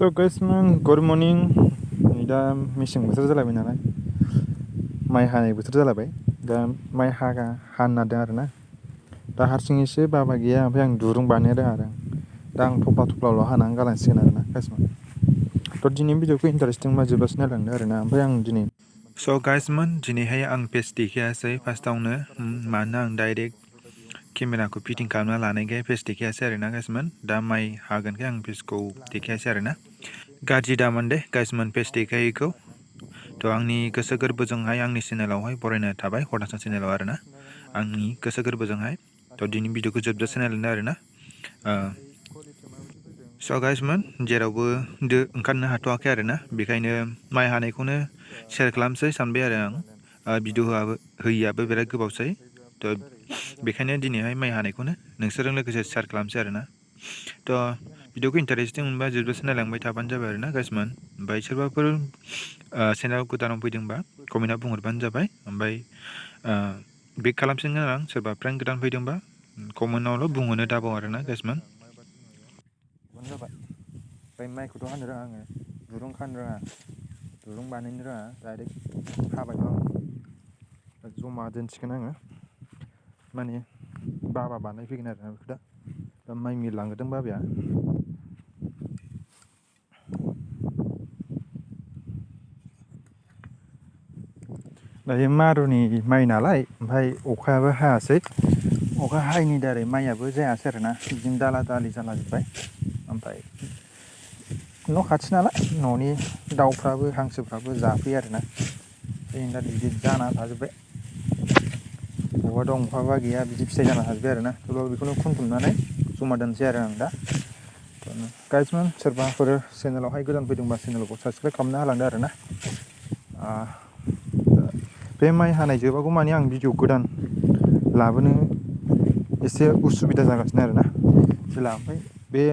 So guys man, good morning. दा मेसें बोथोर जालायबाय नालाय माइ हानाय बोथोर जालायबाय दा माइ हानादों आरोना दा हारसिङैसो बाबा गैया ओमफ्राय आं दुरुं बानायनो रोङा आरो दा आं थफ्ला हानानै गालांसिगोन आरोना गाइस मान थ' दिनैनि भिडिअखौ इन्टारेस्टिं बा जोबजासिम नायलांदो आरोना ओमफ्राय आं दिनै स' गाइस मान दिनैहाय आं पेज देखायासै फार्स्टआवनो मानोना आं डाइरेक्ट केमेराखौ फिटिं खालामना लानायखाय पेज देखायासै आरोना गाइस मान दा माइ हागोनखाय आं पेजखौ देखायासै आरोना गाज्रि दामोन दे गाइस मान पेज देखायैखौ थ' आंनि गोसो गोरबोजोंहाय आंनि चेनेलावहाय बरायना थाबाय हदासा चेनेलाव आरोना आंनि गोसो गोरबोजोंहाय थ' दिनै भिडिअखौ जोबजासिम नायलांदो आरोना स' गाइस मान जेरावबो ओंखारनो हाथ'वाखै आरोना बेखायनो माइ हानायखौनो शेयार खालामसै सानबाय आरो आं भिडिअ होयैयाबो बिराद गोबावसै थ' बेखायनो दिनैहाय माइ हानायखौनो नोंसोरजों लोगोसे शेयार खालामसै आरोना थ' भिडिअखौ इन्टारेस्टिं मोनबा जोबजासिम नायलांबाय थाबानो जाबाय आरोना गाइस मान ओमफ्राय सोरबाफोर चेनेल गोदानाव फैदोंबा कमेन्टआव बुंहरबानो जाबाय ओमफ्राय बेक खालामसिगोन आं सोरबा फ्रेन्ड गोदान फैदोंबा कमेन्टआवल' बुंहरनो दाबाव आरोना गाइस मान जाबाय ओमफ्राय माइखौथ' हानो रोङा आङो दुरुं खानो रोङा दुरुं बानायनो रोङा डाइरेक्ट हाबाय आं जमा दोनसिगोन आङो माने बाबा बानायफैगोन आरोना बेखौ दा माइ मिल लांग्रोदों बाबाया दायो मारुनि माइ नालाय ओमफ्राय अखायाबो हायासै अखा हायैनि दारै माइयाबो जायासै आरोना बिदिनो दाला दालि जालाजोब्बाय ओमफ्राय न' खाथि नालाय न'नि दाउफ्राबो हांसोफ्राबो जाफैयो आरोना दा बिदि जाना थाजोब्बाय बबेबा दं बबेबा गैया बिदि फिथाइ जाना थाजोब्बाय आरोना थेवब्लाबो बेखौनो खनथुमनानै जमा दोनसै आरो आं दा गाइस मान सोरबाफोर चेनेलावहाय गोदान फैदोंबा चेनेलखौ साबसक्राइब खालामना होलांदो आरोना बे माइ हानाय जोबागौ मानि आं भिडिअ गोदान लाबोनो एसे उसुबिदा जागासिनो आरोना जेला ओमफ्राय बे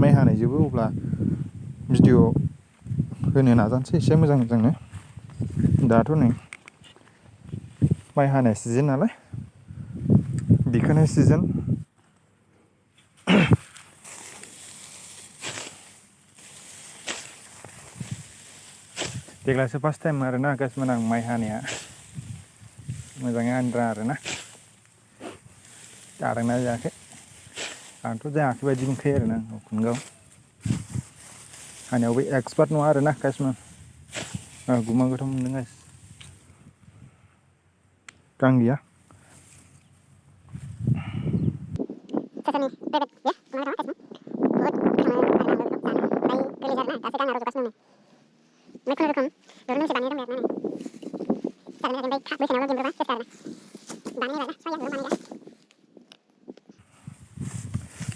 माइ हानाय जोबो अब्ला भिडिअ होनो नाजानोसै एसे मोजांनो दाथ' नै माइ हानाय सिजोन नालाय दिखोनाय सिजोन देग्लायसो फार्स्ट टाइम आरोना गाइस मान आं माइ हानाया मोजाङै हानो रोङा आरोना जादोंना जायाखै आंथ' जायाखै बायदि मोनखायो आरोना गावखौनो गाव हानायावबो एक्सपार्ट नङा आरोना गाइस मान गुमा गोथाव मोनदों गाइस गां गैया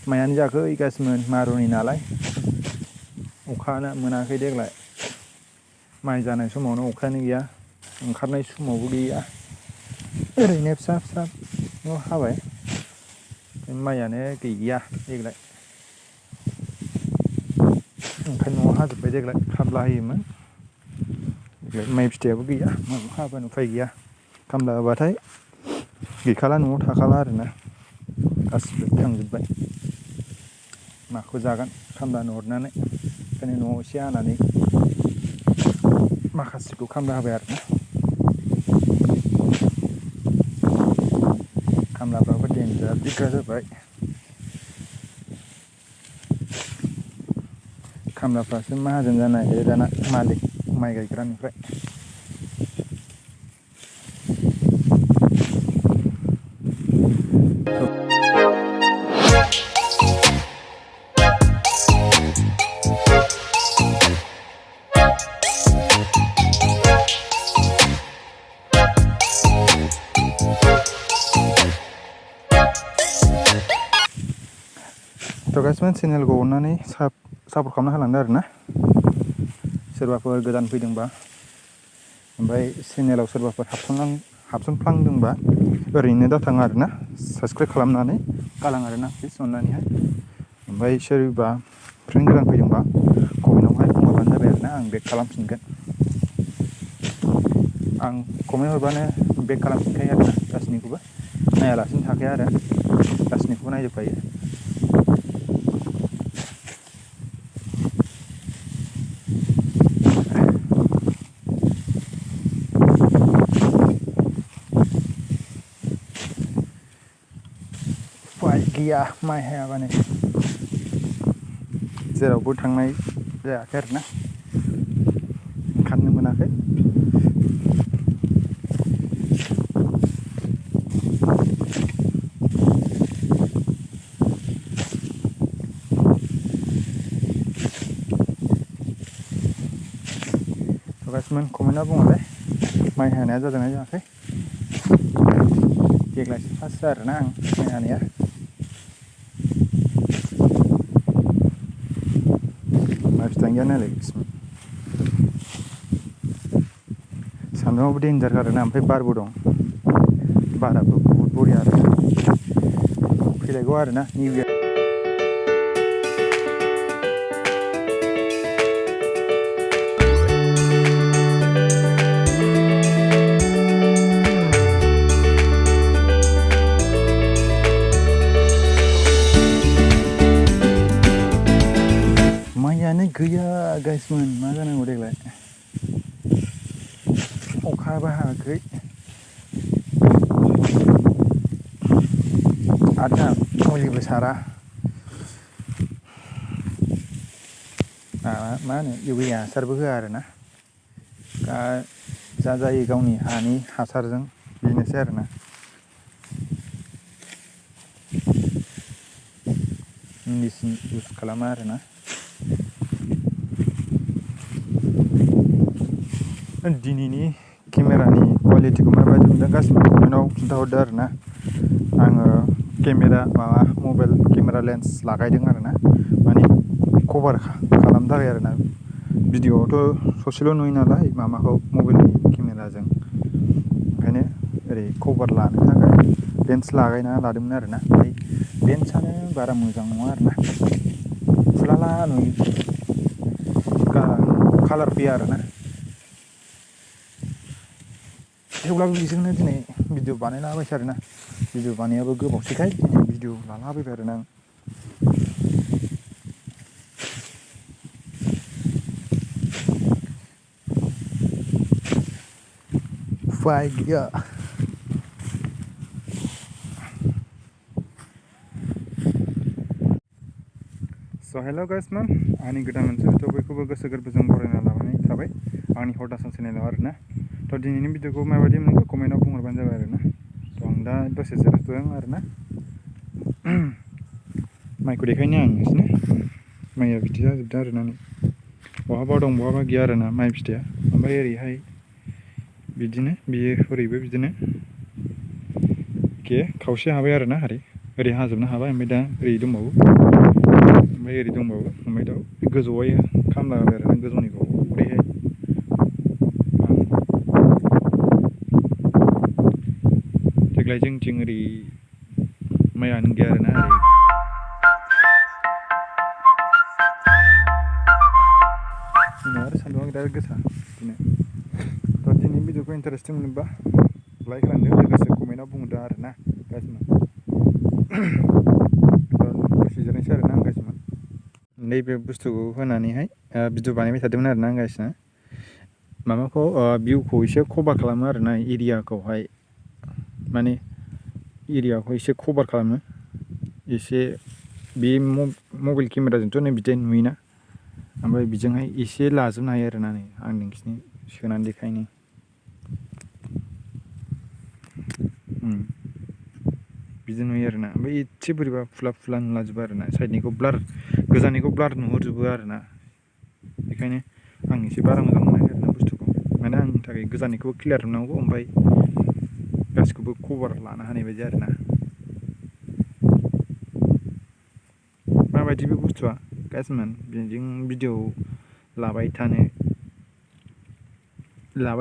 मायानो जायाखै गाइस मान मारुनि नालाय अखानो मोनाखै देग्लाय माइ जानाय समावनो अखायानो गैया ओंखारनाय समावबो गैया ओरैनो फिसा फिसाल' हाबाय माइयानो गैया देग्लाय ओंखायनो न'आव हाजोब्बाय देग्लाय खामला होयोमोन देग्लाय माइ फिथाइयाबो गैया न'आव हाबानो उफाय गैया खामला होबाथाय गैखाला न'आव थाखाला आरोना गासिबो थांजोब्बाय माखौ जागोन खामलानो हरनानै ओंखायनो न'आव एसे हानानै माखासेखौ खामला होबाय आरोना खामलाफ्राबो देन्जार दिग्दार जाबाय खामलाफ्रासो माहाजोन जानो नागिरो दाना मालिक माइ गायग्रानिफ्राय थ' गाइस मान चेनेलखौ अननानै सापर्ट खालामना होलांदो आरोना सोरबाफोर गोदान फैदोंबा ओमफ्राय चेनेलाव सोरबाफोर हाबसनफ्लांदोंबा ओरैनो दाथां आरोना साबसक्राइब खालामनानै गालां आरोना प्लिज अननानैहाय ओमफ्राय सोरबा फ्रेन्ड गोदान फैदोंबा कमेन्टआवहाय बुंहरबानो जाबाय आरोना आं बेक खालामफिनगोन आं कमेन्ट हरबानो बेक खालामफिनखायो आरोना गासैनिखौबो नायालासिनो थाखाया आरो गासैनिखौबो नायजोबखायो गैया माइ हायाबानो जेरावबो थांनाय जायाखै आरोना ओंखारनो मोनाखै गासिमोन कमेन्टआव बुङोलै माइ हानाया जादोंना जायाखै देग्लायसो फार्स्ट आरोना आं माइ हानाया माइ फिथाइयानो गैया नालाय सान्दुंआवबो देन्जार आरोना ओमफ्राय बारबो दं बाराबो बहुद बरिया आरो फैलायगौ आरोना निउ इयार माइयानो गैया गाइसमोन मा जानांगौ देग्लाय अखाबो हायाखै आरो दा मुलिबो सारा मा होनो इउरिया हासारबो होआ आरोना दा जा जायो गावनि हानि हासारजों बेनोसै आरोना मेडिसिन इउज खालामा आरोना दिनैनि केमेरानि कुवालिटिखौ माबायदि मोनदों गासिबो कमेन्टआव खिन्थाहरदो आरोना आङो मबाइल केमेरा लेन्स लागायदों आरोना माने कभार खालामनो थाखाय आरोना भिडिअआवथ' ससेल' नुयो नालाय मबाइलनि केमेराजों ओंखायनो ओरै कभार लानो थाखाय लेन्स लागायना लादोंमोन आरोना ओमफ्राय लेन्सआनो बारा मोजां नङा आरोना फुलाला नुयो कालार फैया आरोना थेवब्लाबो बेजोंनो दिनै भिडिअ बानायलाबायसै आरोना भिडिअ बानायाबो गोबावसैखाय दिनै भिडिअ लालाबायबाय आरोना आं उफाय गैया हेल' गाइसमोन आंनि गोदान मोनसे भिडिअ बयखौबो गोसो गोरबोजों बरायना लाबोनाय थाबाय आंनि हरदासन चेनेलाव आरोना थ' दिनैनि भिडिअखौ माबायदि मोनखो कमेन्टआव बुंहरबानो जाबाय आरोना थ' आं दा दसे जिरायथ'दों आरोना माइखौ देखायनो आं नोंसोरनो माइया बिदि जाजोबदों आरोना बहाबा दं बहाबा गैया आरोना माइ फिथाइया ओमफ्राय ओरैहाय बिदिनो बियो ओरैबो बिदिनो खावसे हाबाय आरोना ओरै हाजोबनो हाबाय ओमफ्राय दा ओरै दंबावो ओमफ्राय ओरै दंबावो ओमफ्राय दा गोजौआवहाय खामला होबाय आरोना गोजौनिखौ ओरैहाय देग्लाय जोंथिं ओरै माइयानो गैया आरोना आरो सान्दुंआ बिराद गोसा बिदिनो थ' दिनैनि भिडिअखौ इन्टारेस्टिं मोनोबा लाइक खालामदो लोगोसे कमेन्टआव बुंदो आरोना गासिबो दसे जिरायनोसै आरोना आं गासिबो नैबे बुस्थुखौ होनानैहाय भिडिअ बानायबाय थादोंमोन आरोना आं गासिनो भिउखौ एसे कभार खालामो आरोना एरियाखौहाय माने एरियाखौ एसे कभार खालामो एसे बे मबाइल केमेराजोंथ' नै बिदि नुयोना ओमफ्राय बिजोंहाय एसे लाजोबनो हायो आरोना नै आं नोंसिनि सोनानै देखायनो बिदि नुयो आरोना ओमफ्राय एसे बोरैबा फुला नुलाजोबो आरोना साइडनिखौ गोजाननिखौ ब्लार नुहरजोबो आरोना बेखायनो आं एसे बारा मोजां मोनाखै आरोना बुस्थुखौ माने आंनि थाखाय गोजाननिखौबो क्लियार नुनांगौ ओमफ्राय गासिखौबो कभार लानो हानाय बायदि आरोना माबायदि बे बुस्थुआ गाइसमोन बेजों भिडिअ लाबाय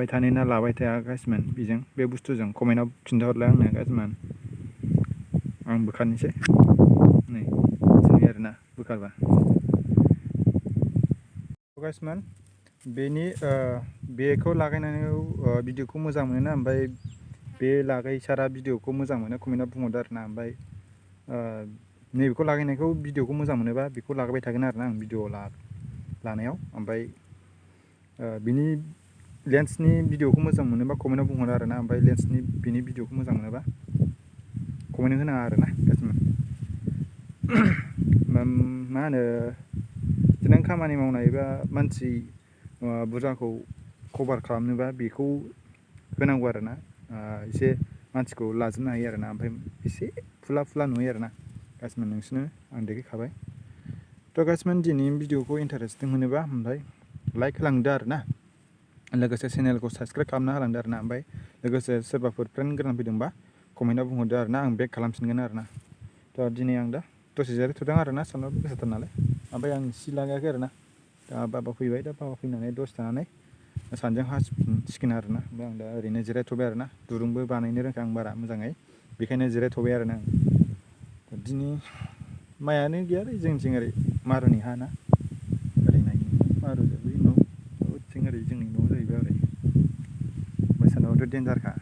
थानो ना लाबाय थाया गाइसमोन बेजों बे बुस्थुजों कमेन्टआव खिन्थाहरलाय आंनो गाइसमोन आं बोखारनोसै नै बिदिनो आरोना बोखारबा गाइसमोन बेखौ लागायनानै भिडिअखौ मोजां मोनो ना ओमफ्राय बे लागायसारा भिडिअखौ मोजां मोनो कमेन्टआव बुंहरदो आरोना ओमफ्राय नैबेखौ लागायनायखौ भिडिअखौ मोजां मोनोबा बेखौ लागायबाय थागोन आरोना आं भिडिअ लानायाव ओमफ्राय बिनि लेन्सनि भिडिअखौ मोजां मोनोबा कमेन्टआव बुंहरो आरोना ओमफ्राय बिनि भिडिअखौ मोजां मोनोबा कमेन्ट होनाङा आरोना गासिबो मा होनो बिदिनो खामानि मावनाय बा मानसि बुरजाखौ कभार खालामनोबा बेखौ होनांगौ आरोना एसे मानसिखौ लाजोबनो हायो आरोना ओमफ्राय एसे फुला नुयो आरोना गासिबो नोंसोरनो आं देखायखाबाय थ' गासिबो दिनैनि भिडिअखौ इन्टारेस्टिं मोनोबा ओमफ्राय लाइक होलांदो आरोना लोगोसे चेनेलखौ साबस्क्राइब खालामना होलांदो आरोना ओमफ्राय लोगोसे सोरबाफोर फ्रेन्ड गोनां फैदोंबा कमेन्टआव बुंहरदो आरोना आं बेक खालामफिनगोन आरोना थ' दिनै आं दा दसे जिरायथ'दों आरोना सानदुंआबो गोसाथार नालाय ओमफ्राय आं सि लागायाखै आरोना दा बाबा फैबाय दा बाबा फैनानै दसे थानानै सानजों हासिगोन आरोना ओमफ्राय आं दा ओरैनो जिरायथ'बाय आरोना दुरुंबो बानायनो रोङाखै आं बारा मोजाङै बेखायनो जिरायथ'बाय आरोना आं दिनै माइआनो गैयालै जोंनिथिं ओरै मारुनि हा ना ओरै नायनो मारु बै न' ओरैथिं ओरै जोंनि न'आव जाहैबाय ओरै बैसानावथ' देन्जारखा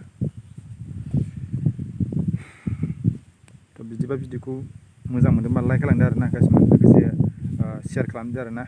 थ' बिदिबा भिडिअखौ मोजां मोनदोंबा लाइक खालामदो आरोना गासिबो लोगोसे शेयार खालामदो आरोना